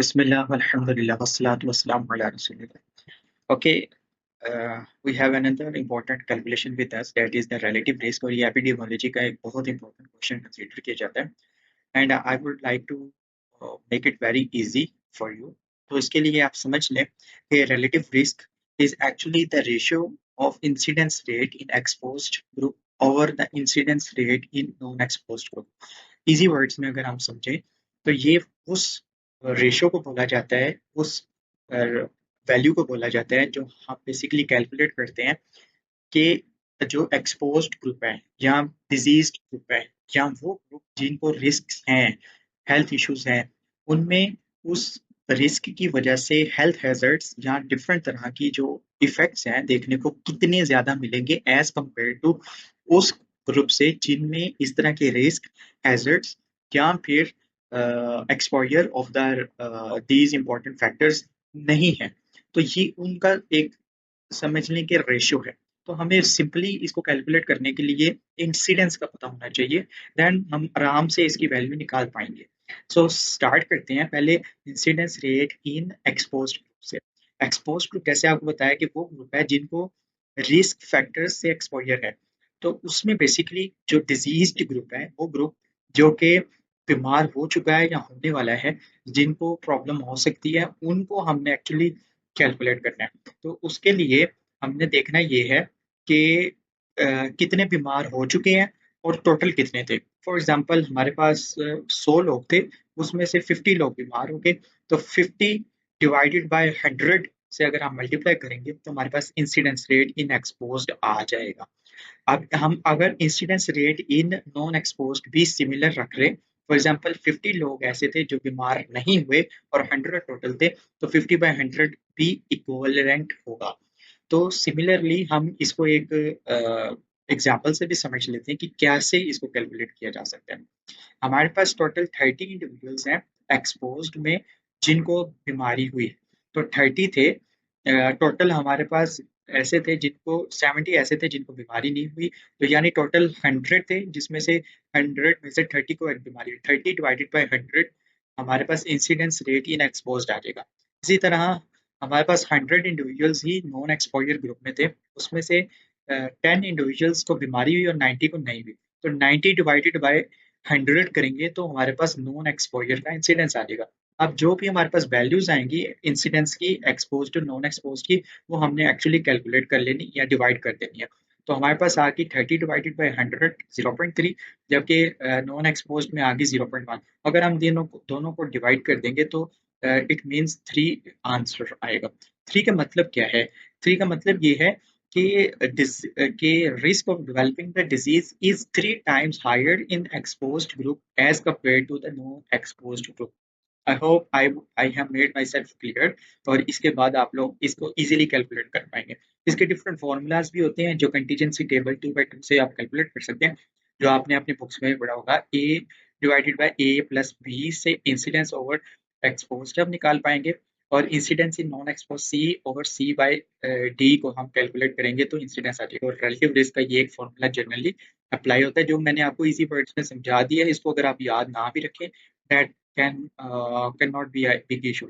Bismillah, alhamdulillah, wassalatu wassalamu ala rasulillah. Okay, we have another important calculation with us, that is the relative risk और ये epidemiology का एक बहुत important question consider किया जाता है, and I would like to make it very easy for you. तो इसके लिए आप समझ लें कि relative risk is actually the ratio of incidence rate in exposed group over the incidence rate in non-exposed group. Easy words में अगर हम समझें तो ये उस रेशियो को बोला जाता है, उस वैल्यू को बोला जाता है जो हम बेसिकली कैलकुलेट करते हैं कि जो एक्सपोज्ड ग्रुप है या डिजीज्ड ग्रुप है या वो ग्रुप जिनको रिस्क हैं, हेल्थ इश्यूज हैं, उनमें उस रिस्क की वजह से हेल्थ हैजर्ड्स या डिफरेंट तरह की जो इफेक्ट्स हैं देखने को कितने ज्यादा मिलेंगे एज कंपेयर टू उस ग्रुप से जिनमें इस तरह के रिस्क हैजर्ड्स या फिर exposure of the these important factors नहीं है। तो ये उनका एक समझ लें कि रेशियो है। तो हमें सिंपली इसको कैलकुलेट करने के लिए इंसिडेंस का पता होना चाहिए, देन हम आराम से इसकी वैल्यू निकाल पाएंगे। सो स्टार्ट करते हैं पहले incidence rate in exposed group से। एक्सपोज्ड ग्रुप कैसे आपको बताया कि वो ग्रुप है जिनको रिस्क फैक्टर्स से एक्सपोजर है। तो उसमें बेसिकली जो डिजीज्ड ग्रुप है वो ग्रुप जो कि बीमार हो चुका है या होने वाला है, जिनको प्रॉब्लम हो सकती है, उनको हमने एक्चुअली कैलकुलेट करना है। तो उसके लिए हमने देखना ये है कि कितने बीमार हो चुके हैं और टोटल कितने थे। फॉर एग्जांपल हमारे पास 100 लोग थे, उसमें से 50 लोग बीमार हो गए, तो 50 डिवाइडेड बाय 100 से अगर हम मल्टीप्लाई करेंगे तो हमारे पास इंसिडेंस रेट इन एक्सपोज्ड आ जाएगा। अब हम अगर incidence rate in non exposed भी सिमिलर रख रहे, फॉर एग्जांपल 50 लोग ऐसे थे जो बीमार नहीं हुए और 100 टोटल थे, तो 50 बाय 100 भी इक्विवेलेंट होगा। तो सिमिलरली हम इसको एक एग्जाम्पल से भी समझ लेते हैं कि कैसे इसको कैलकुलेट किया जा सकता है। हमारे पास टोटल 30 इंडिविजुअल्स हैं एक्सपोज्ड में जिनको बीमारी हुई, तो 30 थे टोटल। हमारे पास ऐसे थे जिनको 70 ऐसे थे जिनको बीमारी नहीं हुई, तो यानी टोटल 100 थे, जिसमें से 100 में से 30 को एक बीमारी हुई। 30 डिवाइडेड बाय 100 हमारे पास इंसिडेंस रेट इन एक्सपोज्ड आ जाएगा। इसी तरह हमारे पास 100 इंडिविजुअल्स ही नॉन एक्सपोजर ग्रुप में थे, उसमें से 10 इंडिविजुअल्स को बीमारी हुई और 90 को नहीं हुई। तो 90 डिवाइडेड बाय 100 करेंगे तो हमारे पास नॉन एक्सपोजर का इंसिडेंस आ जाएगा। अब जो भी हमारे पास वैल्यूज आएंगी इंसिडेंस की, एक्सपोज टू नॉन एक्सपोज की, वो हमने एक्चुअली कैलकुलेट कर लेनी या डिवाइड कर देनी है। तो हमारे पास आ गई 30 डिवाइडेड बाई 100 0.3, जबकि नॉन एक्सपोज में आ गई 0.1। अगर हम दोनों को डिवाइड कर देंगे तो इट मीन्स 3 आंसर आएगा। 3 का मतलब क्या है? 3 का मतलब ये है कि risk of developing the disease is 3 times higher in exposed group as compared to the non-exposed group. I hope I have made myself clear। और इसके बाद आप लोग इसको easily कैलकुलेट कर पाएंगे। इसके डिफरेंट फॉर्मूलाज भी होते हैं जो कंटीजेंसी टेबल 2/2 से आप कैलकुलेट कर सकते हैं, जो आपने अपने बुक्स में पढ़ा होगा। A divided by A plus B से इंसिडेंस ओवर एक्सपोज्ड हम निकाल पाएंगे, और incidence in non exposed C over C by D को हम कैलकुलेट करेंगे तो इंसिडेंस आ जाएगा। और रिलेटिव रिस्क का ये एक फॉर्मूला जनरली अप्लाई होता है, जो मैंने आपको इजी वर्ड्स में समझा दिया है। इसको अगर आप याद ना भी रखें, that can not be a big issue.